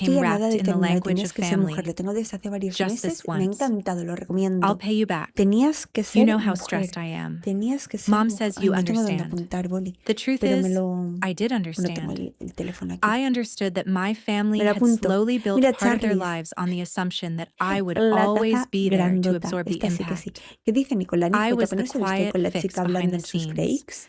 estoy became a nada wrapped de in the terminar, language tenías of que ser mujer, family. lo tengo desde hace varios Just meses, this me ha once. encantado, lo I'll recomiendo. pay you back. Tenías que You ser know how mujer, stressed I am. tenías que ser Mom mujer. says Ay, you no tengo dónde understand. apuntar, boli, The truth pero me is, lo... I did Bueno, tengo understand. el teléfono aquí. I understood that my family Me lo had apunto. slowly built Mira, part of their Charlies, lives on the assumption that I would la always taza be there to grandota. absorb the Esta sí que sí. impact. ¿Qué dice Nicolás? I Nico, was the ¿no se viste quiet con la fix chica behind hablando the en sus scenes, breaks?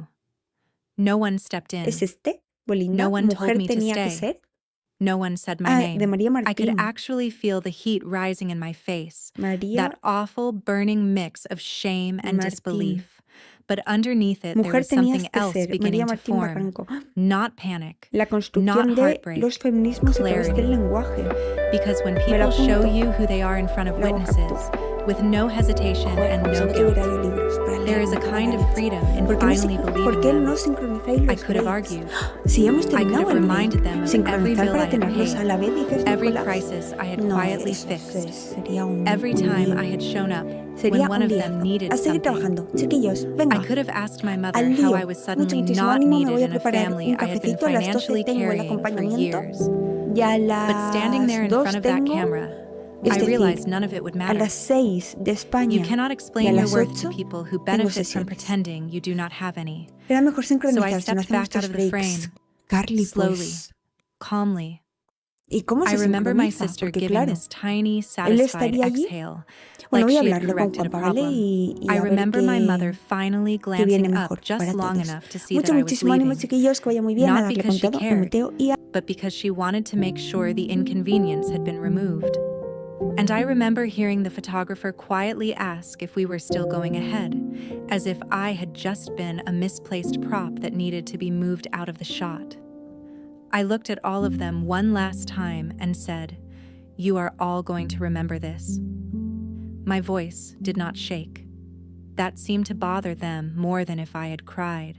too. No one stepped ¿Es in. este? Bolinda, No one told mujer me to tenía que stay. ser. No one said my Ah, name. de María I could Martín. actually feel the heat rising in my face, María that awful burning mix of shame and Martín. disbelief. But underneath it, there Mujer was something tenías que else ser. beginning María to Martín form. Barranco. Not panic, La not construcción de heartbreak, los feminismos a través del clarity. lenguaje. Because when Me lo people show apunto. you who they are in front of Lo hago witnesses, captura. with no hesitation and juegos, no no te guilt. hubiera libros para There leer, is a no te kind of hubiera freedom leche. in ¿Por qué no, finally ¿por believing qué them. no sincronizáis I los could have breaks? argued. Si hemos I could terminado have el reminded them break, of every sincronizar bill I para had tenerlos a paid, la vez, dices every Nicolás. crisis I had No, quietly eso fixed, sería every un time I lío. had shown up Sería when one un of them liazo. needed A seguir something. trabajando. Chiquillos, I venga. could have asked my Al mother how lío. I was suddenly Muchísimo not ánimo, me needed voy a in a preparar family un I had been cafecito. A las 12 financially tengo el carrying for acompañamiento. years. Y a But standing there las in 2 front of that tengo, camera, es I decir, realized none of it would a matter. las 6 de You España cannot y a explain your las worth to 8 people who tengo benefit from sesiones. pretending you do not have any. Era mejor So I sincronizarse, no stepped hacemos back out estos of the frame, breaks. Carly, slowly, pues. calmly. ¿Y cómo I se remember my sincroniza? sister Porque giving claro, this tiny, él satisfied estaría allí. exhale, Bueno, like voy a she had hablarlo con corrected a Juanpa, ¿vale? problem. Y I a ver remember my mother qué finally viene glancing mejor up just para long todos. enough to see that I was Muchísimo ánimo, leaving, chiquillos, que vaya muy bien, a not darle because con she todo, un cared, meteo y a... but because she wanted to make sure the inconvenience had been removed. And I remember hearing the photographer quietly ask if we were still going ahead, as if I had just been a misplaced prop that needed to be moved out of the shot. I looked at all of them one last time and said, "You are all going to remember this." My voice did not shake. That seemed to bother them more than if I had cried.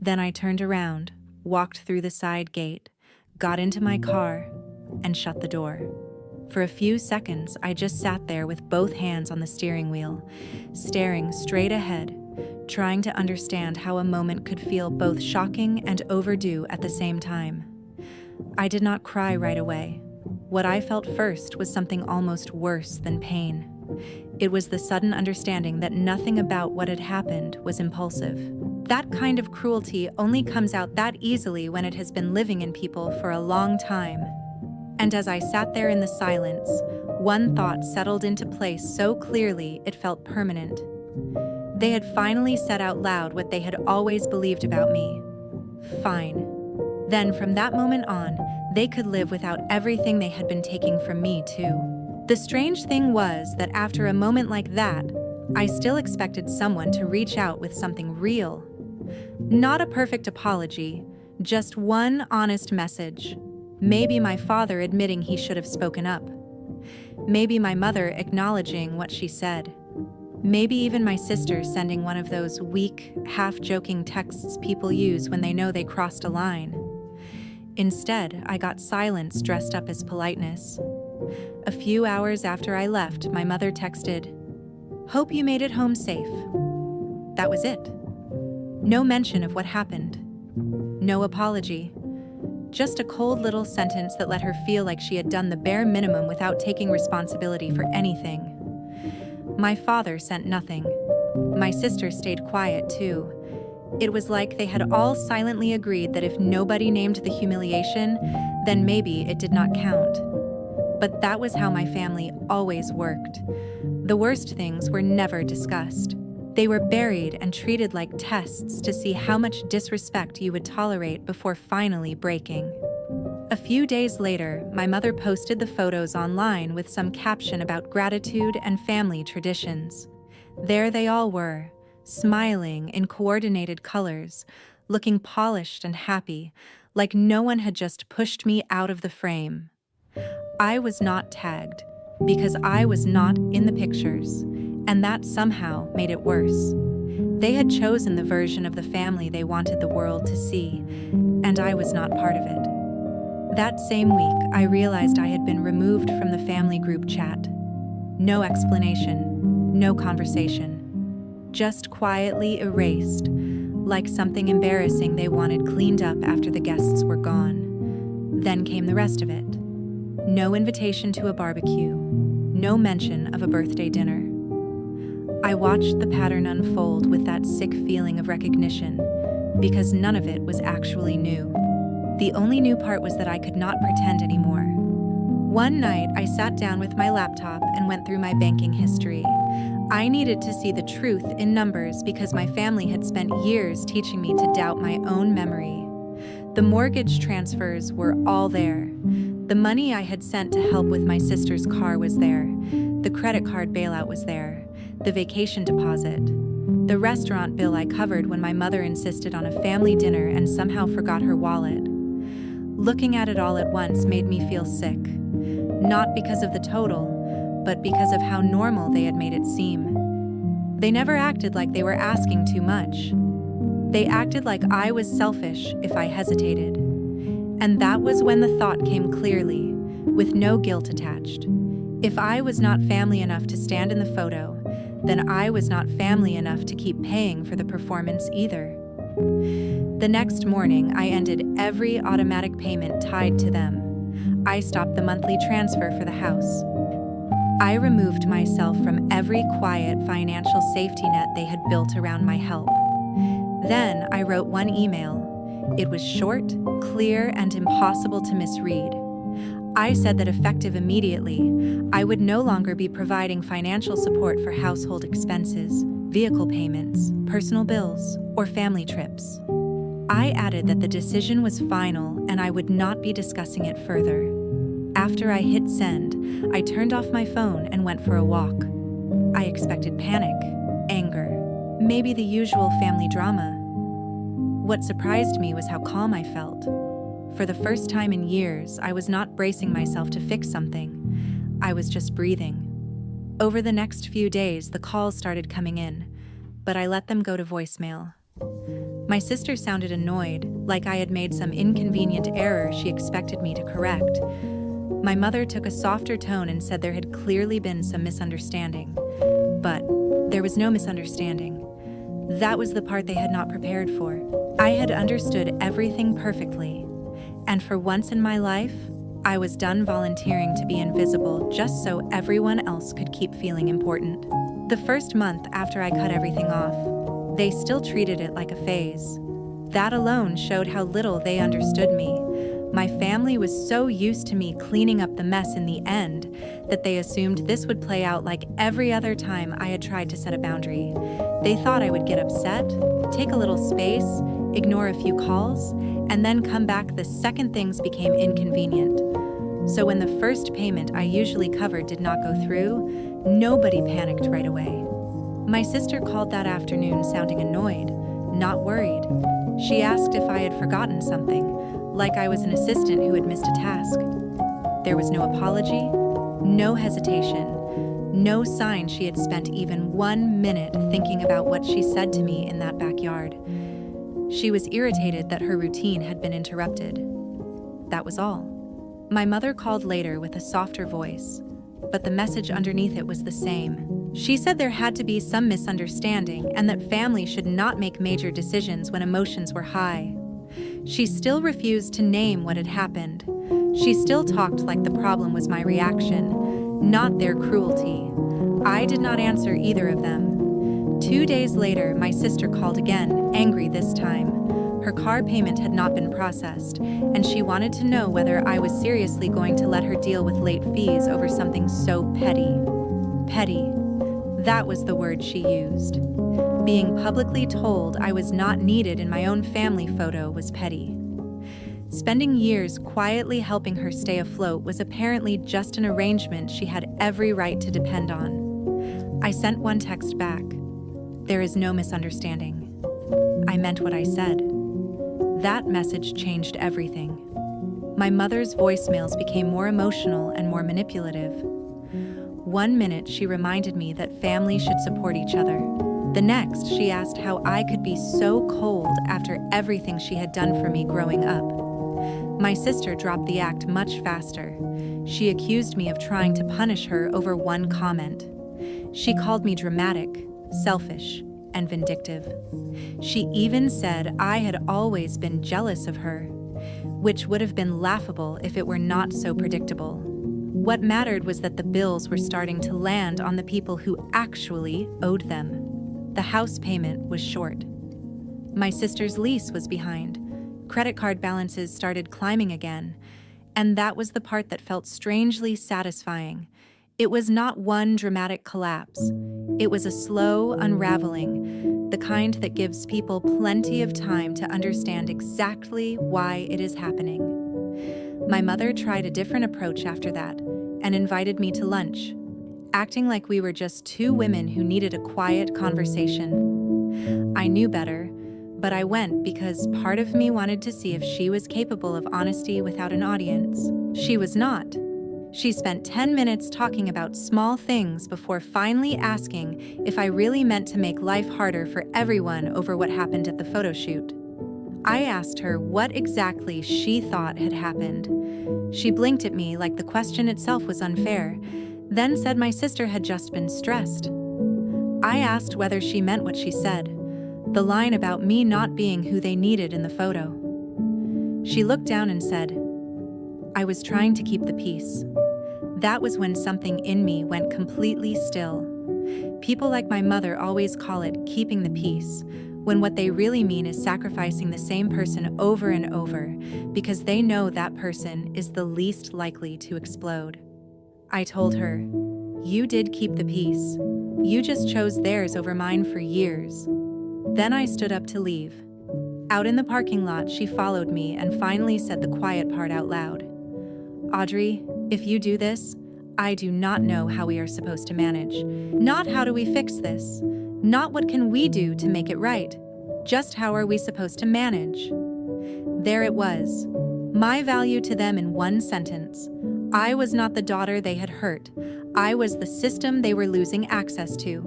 Then I turned around, walked through the side gate, got into my car, and shut the door. For a few seconds, I just sat there with both hands on the steering wheel, staring straight ahead, trying to understand how a moment could feel both shocking and overdue at the same time. I did not cry right away. What I felt first was something almost worse than pain. It was the sudden understanding that nothing about what had happened was impulsive. That kind of cruelty only comes out that easily when it has been living in people for a long time. And as I sat there in the silence, one thought settled into place so clearly it felt permanent. They had finally said out loud what they had always believed about me. Fine. Then from that moment on, they could live without everything they had been taking from me too. The strange thing was that after a moment like that, I still expected someone to reach out with something real. Not a perfect apology, just one honest message. Maybe my father admitting he should have spoken up. Maybe my mother acknowledging what she said. Maybe even my sister sending one of those weak, half-joking texts people use when they know they crossed a line. Instead, I got silence dressed up as politeness. A few hours after I left, my mother texted, "Hope you made it home safe." That was it. No mention of what happened. No apology. Just a cold little sentence that let her feel like she had done the bare minimum without taking responsibility for anything. My father sent nothing. My sister stayed quiet too. It was like they had all silently agreed that if nobody named the humiliation, then maybe it did not count. But that was how my family always worked. The worst things were never discussed. They were buried and treated like tests to see how much disrespect you would tolerate before finally breaking. A few days later, my mother posted the photos online with some caption about gratitude and family traditions. There they all were, smiling in coordinated colors, looking polished and happy, like no one had just pushed me out of the frame. I was not tagged, because I was not in the pictures, and that somehow made it worse. They had chosen the version of the family they wanted the world to see, and I was not part of it. That same week, I realized I had been removed from the family group chat. No explanation, no conversation. Just quietly erased, like something embarrassing they wanted cleaned up after the guests were gone. Then came the rest of it. No invitation to a barbecue, no mention of a birthday dinner. I watched the pattern unfold with that sick feeling of recognition, because none of it was actually new. The only new part was that I could not pretend anymore. One night, I sat down with my laptop and went through my banking history. I needed to see the truth in numbers because my family had spent years teaching me to doubt my own memory. The mortgage transfers were all there. The money I had sent to help with my sister's car was there. The credit card bailout was there. The vacation deposit. The restaurant bill I covered when my mother insisted on a family dinner and somehow forgot her wallet. Looking at it all at once made me feel sick. Not because of the total, but because of how normal they had made it seem. They never acted like they were asking too much. They acted like I was selfish if I hesitated. And that was when the thought came clearly, with no guilt attached. If I was not family enough to stand in the photo, then I was not family enough to keep paying for the performance either. The next morning, I ended every automatic payment tied to them. I stopped the monthly transfer for the house. I removed myself from every quiet financial safety net they had built around my help. Then I wrote one email. It was short, clear, and impossible to misread. I said that effective immediately, I would no longer be providing financial support for household expenses, vehicle payments, personal bills, or family trips. I added that the decision was final and I would not be discussing it further. After I hit send, I turned off my phone and went for a walk. I expected panic, anger, maybe the usual family drama. What surprised me was how calm I felt. For the first time in years, I was not bracing myself to fix something. I was just breathing. Over the next few days, the calls started coming in, but I let them go to voicemail. My sister sounded annoyed, like I had made some inconvenient error she expected me to correct. My mother took a softer tone and said there had clearly been some misunderstanding. But there was no misunderstanding. That was the part they had not prepared for. I had understood everything perfectly. And for once in my life, I was done volunteering to be invisible just so everyone else could keep feeling important. The first month after I cut everything off, they still treated it like a phase. That alone showed how little they understood me. My family was so used to me cleaning up the mess in the end that they assumed this would play out like every other time I had tried to set a boundary. They thought I would get upset, take a little space, ignore a few calls, and then come back the second things became inconvenient. So when the first payment I usually covered did not go through, nobody panicked right away. My sister called that afternoon sounding annoyed, not worried. She asked if I had forgotten something, like I was an assistant who had missed a task. There was no apology, no hesitation, no sign she had spent even 1 minute thinking about what she said to me in that backyard. She was irritated that her routine had been interrupted. That was all. My mother called later with a softer voice, but the message underneath it was the same. She said there had to be some misunderstanding and that family should not make major decisions when emotions were high. She still refused to name what had happened. She still talked like the problem was my reaction, not their cruelty. I did not answer either of them. 2 days later, my sister called again, angry this time. Her car payment had not been processed, and she wanted to know whether I was seriously going to let her deal with late fees over something so petty. Petty. That was the word she used. Being publicly told I was not needed in my own family photo was petty. Spending years quietly helping her stay afloat was apparently just an arrangement she had every right to depend on. I sent one text back. There is no misunderstanding. I meant what I said. That message changed everything. My mother's voicemails became more emotional and more manipulative. 1 minute, she reminded me that family should support each other. The next, she asked how I could be so cold after everything she had done for me growing up. My sister dropped the act much faster. She accused me of trying to punish her over one comment. She called me dramatic, selfish, and vindictive. She even said I had always been jealous of her, which would have been laughable if it were not so predictable. What mattered was that the bills were starting to land on the people who actually owed them. The house payment was short. My sister's lease was behind. Credit card balances started climbing again, and that was the part that felt strangely satisfying. It was not one dramatic collapse. It was a slow unraveling, the kind that gives people plenty of time to understand exactly why it is happening. My mother tried a different approach after that and invited me to lunch, acting like we were just two women who needed a quiet conversation. I knew better, but I went because part of me wanted to see if she was capable of honesty without an audience. She was not. She spent 10 minutes talking about small things before finally asking if I really meant to make life harder for everyone over what happened at the photo shoot. I asked her what exactly she thought had happened. She blinked at me like the question itself was unfair, then said my sister had just been stressed. I asked whether she meant what she said, the line about me not being who they needed in the photo. She looked down and said, "I was trying to keep the peace." That was when something in me went completely still. People like my mother always call it keeping the peace, when what they really mean is sacrificing the same person over and over because they know that person is the least likely to explode. I told her, "You did keep the peace. You just chose theirs over mine for years." Then I stood up to leave. Out in the parking lot, she followed me and finally said the quiet part out loud. "Audrey, if you do this, I do not know how we are supposed to manage. Not how do we fix this. Not what can we do to make it right. Just how are we supposed to manage?" There it was. My value to them in one sentence. I was not the daughter they had hurt. I was the system they were losing access to.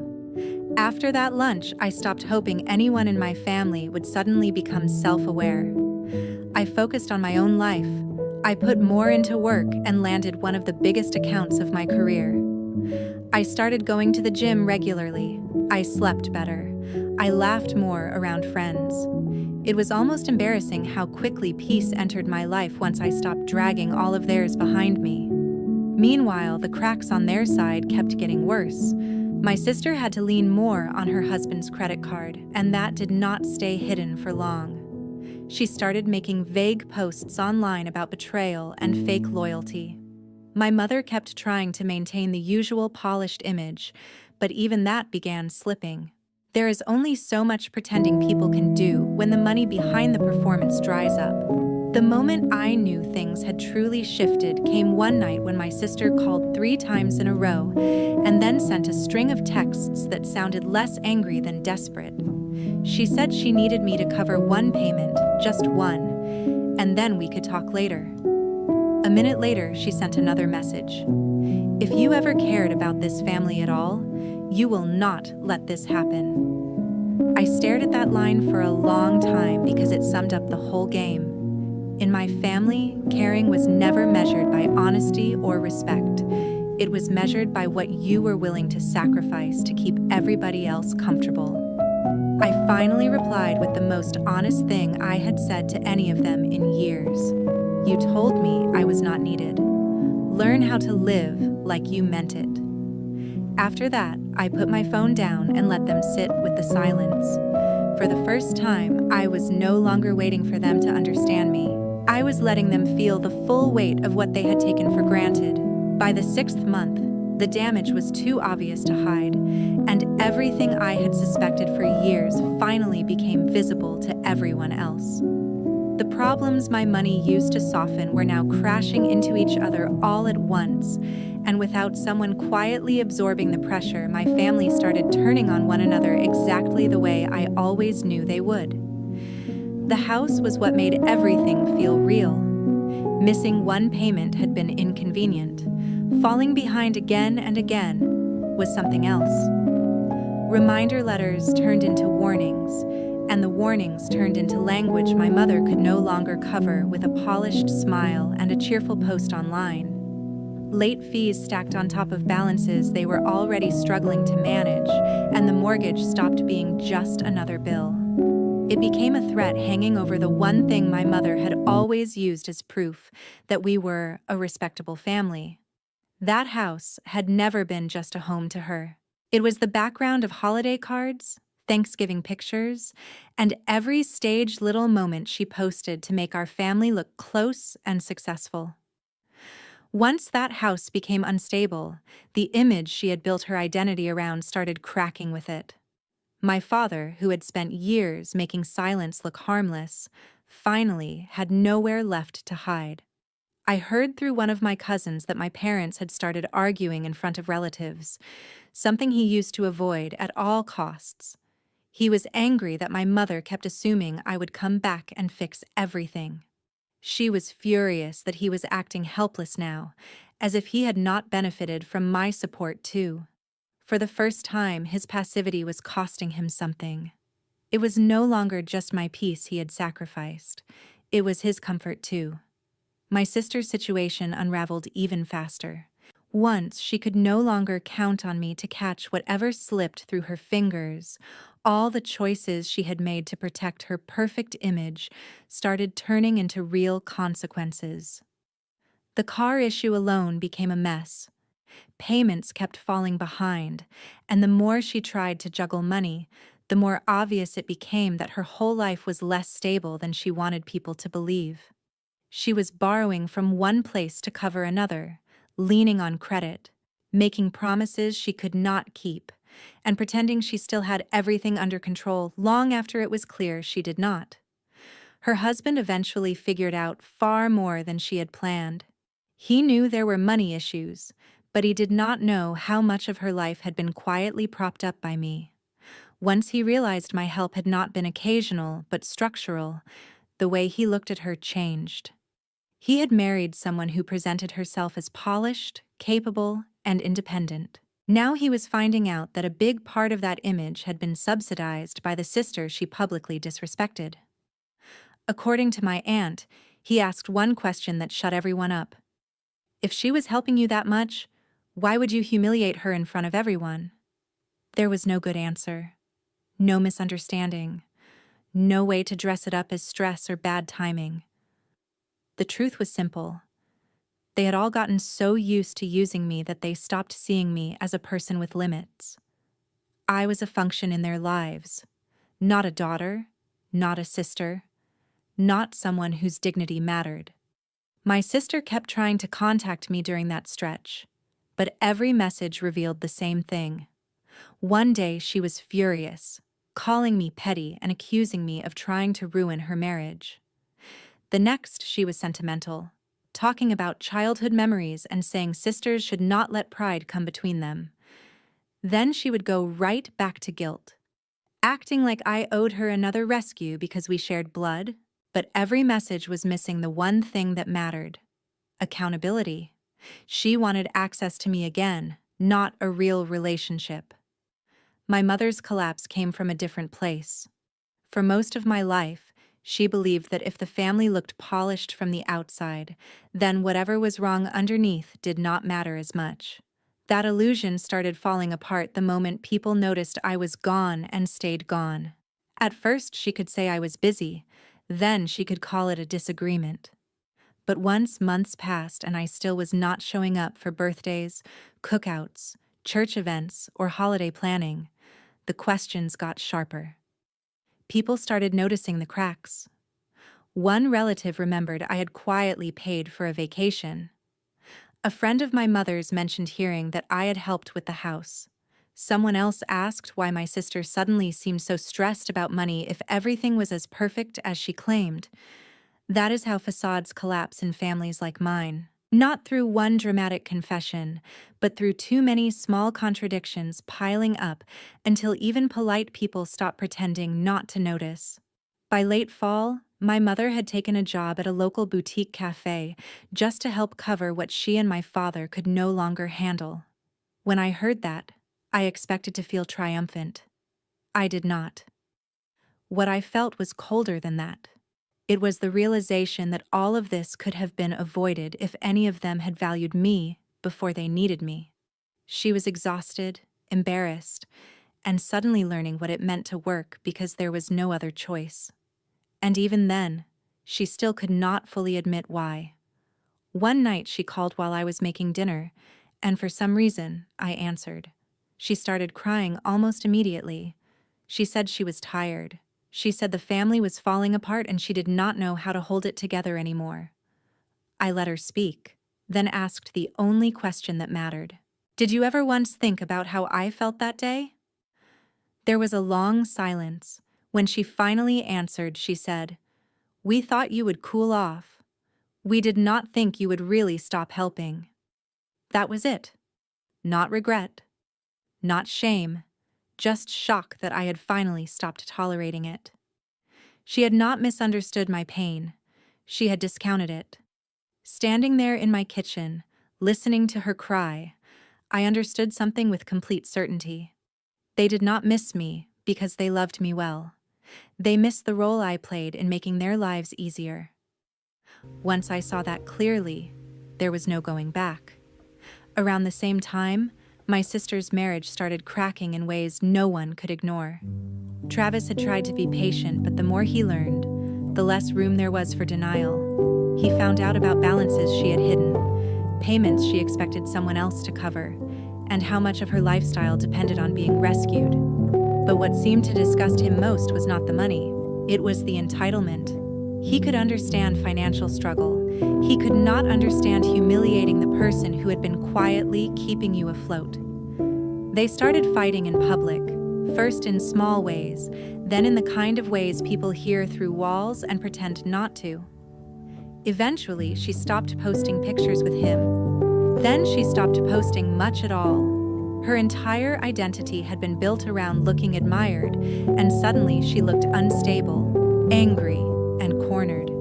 After that lunch, I stopped hoping anyone in my family would suddenly become self-aware. I focused on my own life. I put more into work and landed one of the biggest accounts of my career. I started going to the gym regularly. I slept better. I laughed more around friends. It was almost embarrassing how quickly peace entered my life once I stopped dragging all of theirs behind me. Meanwhile, the cracks on their side kept getting worse. My sister had to lean more on her husband's credit card, and that did not stay hidden for long. She started making vague posts online about betrayal and fake loyalty. My mother kept trying to maintain the usual polished image, but even that began slipping. There is only so much pretending people can do when the money behind the performance dries up. The moment I knew things had truly shifted came one night when my sister called 3 times in a row and then sent a string of texts that sounded less angry than desperate. She said she needed me to cover one payment, just one, and then we could talk later. A minute later, she sent another message. "If you ever cared about this family at all, you will not let this happen." I stared at that line for a long time because it summed up the whole game. In my family, caring was never measured by honesty or respect. It was measured by what you were willing to sacrifice to keep everybody else comfortable. I finally replied with the most honest thing I had said to any of them in years. "You told me I was not needed. Learn how to live like you meant it." After that, I put my phone down and let them sit with the silence. For the first time, I was no longer waiting for them to understand me. I was letting them feel the full weight of what they had taken for granted. By the 6th month, the damage was too obvious to hide, and everything I had suspected for years finally became visible to everyone else. The problems my money used to soften were now crashing into each other all at once, and without someone quietly absorbing the pressure, my family started turning on one another exactly the way I always knew they would. The house was what made everything feel real. Missing one payment had been inconvenient. Falling behind again and again was something else. Reminder letters turned into warnings, and the warnings turned into language my mother could no longer cover with a polished smile and a cheerful post online. Late fees stacked on top of balances they were already struggling to manage, and the mortgage stopped being just another bill. It became a threat hanging over the one thing my mother had always used as proof that we were a respectable family. That house had never been just a home to her. It was the background of holiday cards, Thanksgiving pictures, and every staged little moment she posted to make our family look close and successful. Once that house became unstable, the image she had built her identity around started cracking with it. My father, who had spent years making silence look harmless, finally had nowhere left to hide. I heard through one of my cousins that my parents had started arguing in front of relatives, something he used to avoid at all costs. He was angry that my mother kept assuming I would come back and fix everything. She was furious that he was acting helpless now, as if he had not benefited from my support too. For the first time, his passivity was costing him something. It was no longer just my peace he had sacrificed. It was his comfort too. My sister's situation unraveled even faster. Once she could no longer count on me to catch whatever slipped through her fingers. All the choices she had made to protect her perfect image started turning into real consequences. The car issue alone became a mess. Payments kept falling behind, and the more she tried to juggle money, the more obvious it became that her whole life was less stable than she wanted people to believe. She was borrowing from one place to cover another, leaning on credit, making promises she could not keep, and pretending she still had everything under control long after it was clear she did not. Her husband eventually figured out far more than she had planned. He knew there were money issues, but he did not know how much of her life had been quietly propped up by me. Once he realized my help had not been occasional but structural, the way he looked at her changed. He had married someone who presented herself as polished, capable, and independent. Now he was finding out that a big part of that image had been subsidized by the sister she publicly disrespected. According to my aunt, he asked one question that shut everyone up. If she was helping you that much, why would you humiliate her in front of everyone? There was no good answer. No misunderstanding. No way to dress it up as stress or bad timing. The truth was simple. They had all gotten so used to using me that they stopped seeing me as a person with limits. I was a function in their lives, not a daughter, not a sister, not someone whose dignity mattered. My sister kept trying to contact me during that stretch, but every message revealed the same thing. One day she was furious, calling me petty and accusing me of trying to ruin her marriage. The next she was sentimental, talking about childhood memories and saying sisters should not let pride come between them. Then she would go right back to guilt, acting like I owed her another rescue because we shared blood, but every message was missing the one thing that mattered: accountability. She wanted access to me again, not a real relationship. My mother's collapse came from a different place. For most of my life, she believed that if the family looked polished from the outside, then whatever was wrong underneath did not matter as much. That illusion started falling apart the moment people noticed I was gone and stayed gone. At first, she could say I was busy, then she could call it a disagreement. But once months passed and I still was not showing up for birthdays, cookouts, church events, or holiday planning, the questions got sharper. People started noticing the cracks. One relative remembered I had quietly paid for a vacation. A friend of my mother's mentioned hearing that I had helped with the house. Someone else asked why my sister suddenly seemed so stressed about money if everything was as perfect as she claimed. That is how facades collapse in families like mine. Not through one dramatic confession, but through too many small contradictions piling up until even polite people stop pretending not to notice. By late fall, my mother had taken a job at a local boutique cafe just to help cover what she and my father could no longer handle. When I heard that, I expected to feel triumphant. I did not. What I felt was colder than that. It was the realization that all of this could have been avoided if any of them had valued me before they needed me. She was exhausted, embarrassed, and suddenly learning what it meant to work because there was no other choice. And even then, she still could not fully admit why. One night she called while I was making dinner, and for some reason, I answered. She started crying almost immediately. She said she was tired. She said the family was falling apart and she did not know how to hold it together anymore. I let her speak, then asked the only question that mattered. Did you ever once think about how I felt that day? There was a long silence. When she finally answered, she said, "We thought you would cool off. We did not think you would really stop helping." That was it. Not regret, not shame, just shock that I had finally stopped tolerating it. She had not misunderstood my pain. She had discounted it. Standing there in my kitchen, Listening to her cry, I understood something with complete certainty. They did not miss me because they loved me well. They missed the role I played in making their lives easier. Once I saw that clearly, there was no going back. Around the same time, my sister's marriage started cracking in ways no one could ignore. Travis had tried to be patient, but the more he learned, the less room there was for denial. He found out about balances she had hidden, payments she expected someone else to cover, and how much of her lifestyle depended on being rescued. But what seemed to disgust him most was not the money, it was the entitlement. He could understand financial struggle. He could not understand humiliating the person who had been quietly keeping you afloat. They started fighting in public, first in small ways, then in the kind of ways people hear through walls and pretend not to. Eventually, she stopped posting pictures with him. Then she stopped posting much at all. Her entire identity had been built around looking admired, and suddenly she looked unstable, angry, and cornered.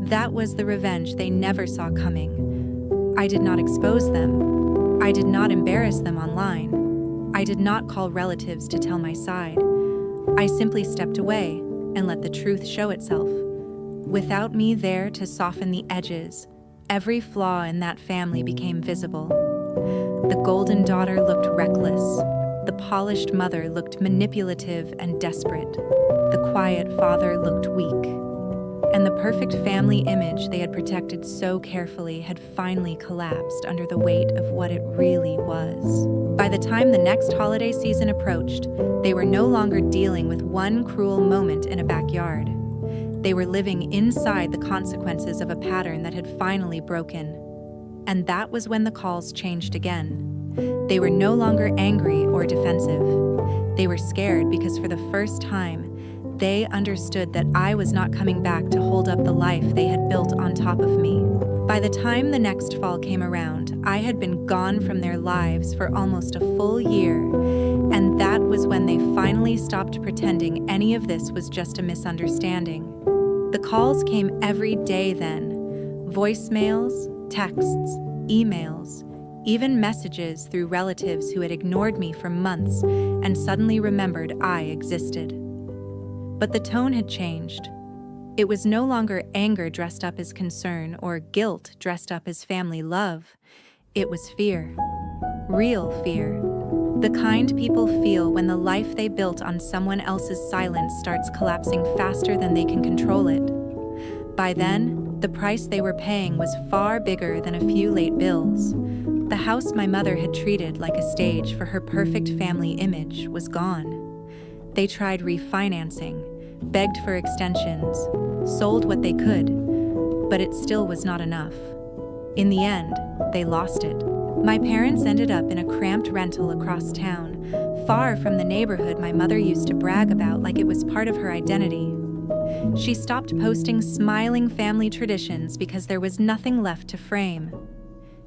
That was the revenge they never saw coming. I did not expose them. I did not embarrass them online. I did not call relatives to tell my side. I simply stepped away and let the truth show itself. Without me there to soften the edges, every flaw in that family became visible. The golden daughter looked reckless. The polished mother looked manipulative and desperate. The quiet father looked weak. And the perfect family image they had protected so carefully had finally collapsed under the weight of what it really was. By the time the next holiday season approached, they were no longer dealing with one cruel moment in a backyard. They were living inside the consequences of a pattern that had finally broken. And that was when the calls changed again. They were no longer angry or defensive. They were scared because for the first time, they understood that I was not coming back to hold up the life they had built on top of me. By the time the next fall came around, I had been gone from their lives for almost a full year, and that was when they finally stopped pretending any of this was just a misunderstanding. The calls came every day then. Voicemails, texts, emails, even messages through relatives who had ignored me for months and suddenly remembered I existed. But the tone had changed. It was no longer anger dressed up as concern or guilt dressed up as family love. It was fear. Real fear. The kind people feel when the life they built on someone else's silence starts collapsing faster than they can control it. By then, the price they were paying was far bigger than a few late bills. The house my mother had treated like a stage for her perfect family image was gone. They tried refinancing, begged for extensions, sold what they could, but it still was not enough. In the end, they lost it. My parents ended up in a cramped rental across town, far from the neighborhood my mother used to brag about like it was part of her identity. She stopped posting smiling family traditions because there was nothing left to frame.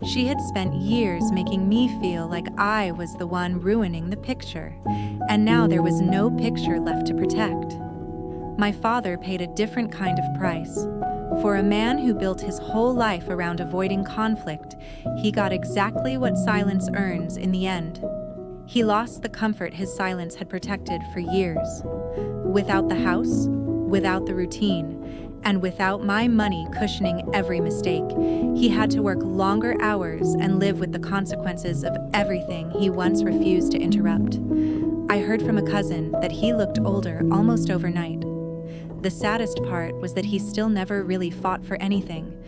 She had spent years making me feel like I was the one ruining the picture, and now there was no picture left to protect. My father paid a different kind of price. For a man who built his whole life around avoiding conflict, he got exactly what silence earns in the end. He lost the comfort his silence had protected for years. Without the house, without the routine, and without my money cushioning every mistake, he had to work longer hours and live with the consequences of everything he once refused to interrupt. I heard from a cousin that he looked older almost overnight. The saddest part was that he still never really fought for anything,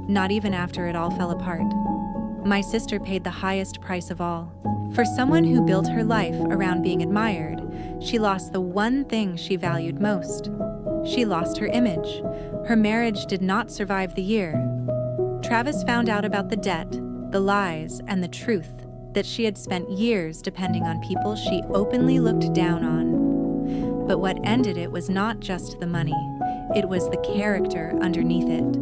not even after it all fell apart. My sister paid the highest price of all. For someone who built her life around being admired, she lost the one thing she valued most. She lost her image. Her marriage did not survive the year. Travis found out about the debt, the lies, and the truth that she had spent years depending on people she openly looked down on. But what ended it was not just the money, it was the character underneath it.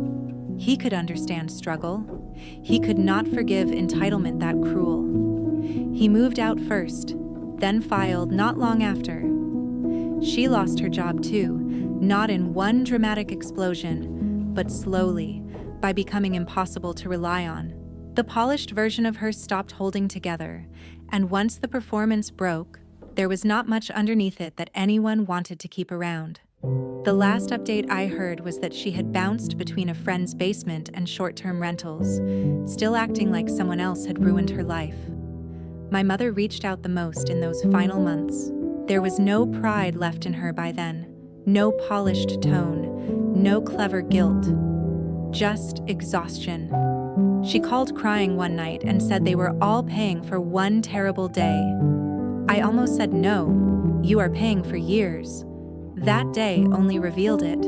He could understand struggle. He could not forgive entitlement that cruel. He moved out first, then filed not long after. She lost her job too, not in one dramatic explosion, but slowly, by becoming impossible to rely on. The polished version of her stopped holding together, and once the performance broke, there was not much underneath it that anyone wanted to keep around. The last update I heard was that she had bounced between a friend's basement and short-term rentals, still acting like someone else had ruined her life. My mother reached out the most in those final months. There was no pride left in her by then, no polished tone, no clever guilt, just exhaustion. She called crying one night and said they were all paying for one terrible day. I almost said no, you are paying for years. That day only revealed it.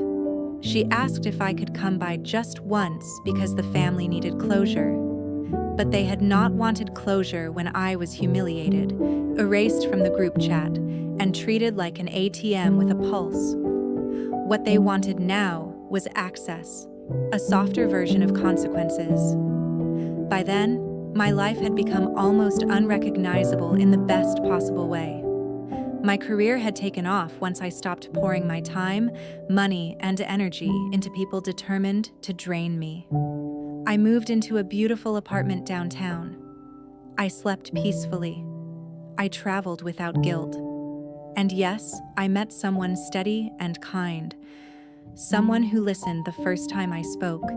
She asked if I could come by just once because the family needed closure. But they had not wanted closure when I was humiliated, erased from the group chat, and treated like an ATM with a pulse. What they wanted now was access, a softer version of consequences. By then, my life had become almost unrecognizable in the best possible way. My career had taken off once I stopped pouring my time, money, and energy into people determined to drain me. I moved into a beautiful apartment downtown. I slept peacefully. I traveled without guilt. And yes, I met someone steady and kind. Someone who listened the first time I spoke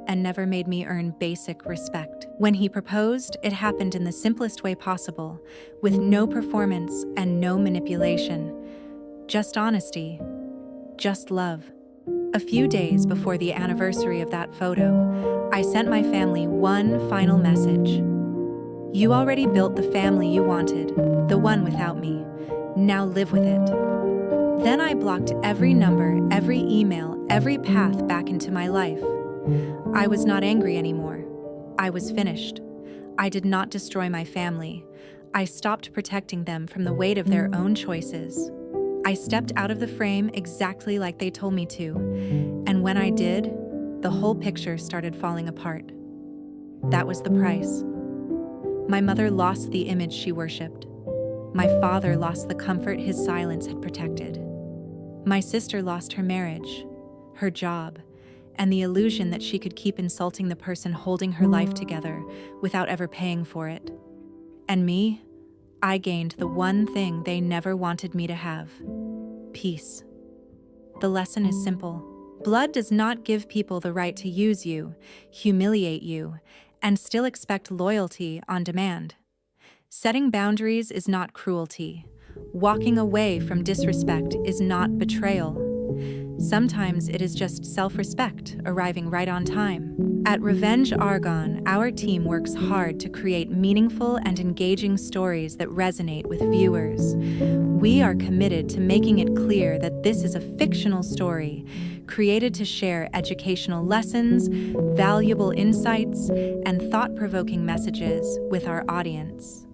and never made me earn basic respect. When he proposed, it happened in the simplest way possible, with no performance and no manipulation. Just honesty, just love. A few days before the anniversary of that photo, I sent my family one final message. You already built the family you wanted, the one without me. Now live with it. Then I blocked every number, every email, every path back into my life. I was not angry anymore. I was finished. I did not destroy my family. I stopped protecting them from the weight of their own choices. I stepped out of the frame exactly like they told me to, and when I did, the whole picture started falling apart. That was the price. My mother lost the image she worshipped. My father lost the comfort his silence had protected. My sister lost her marriage, her job, and the illusion that she could keep insulting the person holding her life together without ever paying for it. And me, I gained the one thing they never wanted me to have: peace. The lesson is simple. Blood does not give people the right to use you, humiliate you, and still expect loyalty on demand. Setting boundaries is not cruelty. Walking away from disrespect is not betrayal. Sometimes it is just self-respect arriving right on time. At Revenge Argon, our team works hard to create meaningful and engaging stories that resonate with viewers. We are committed to making it clear that this is a fictional story, created to share educational lessons, valuable insights, and thought-provoking messages with our audience.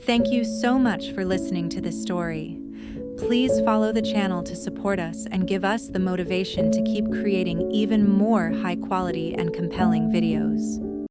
Thank you so much for listening to this story. Please follow the channel to support us and give us the motivation to keep creating even more high-quality and compelling videos.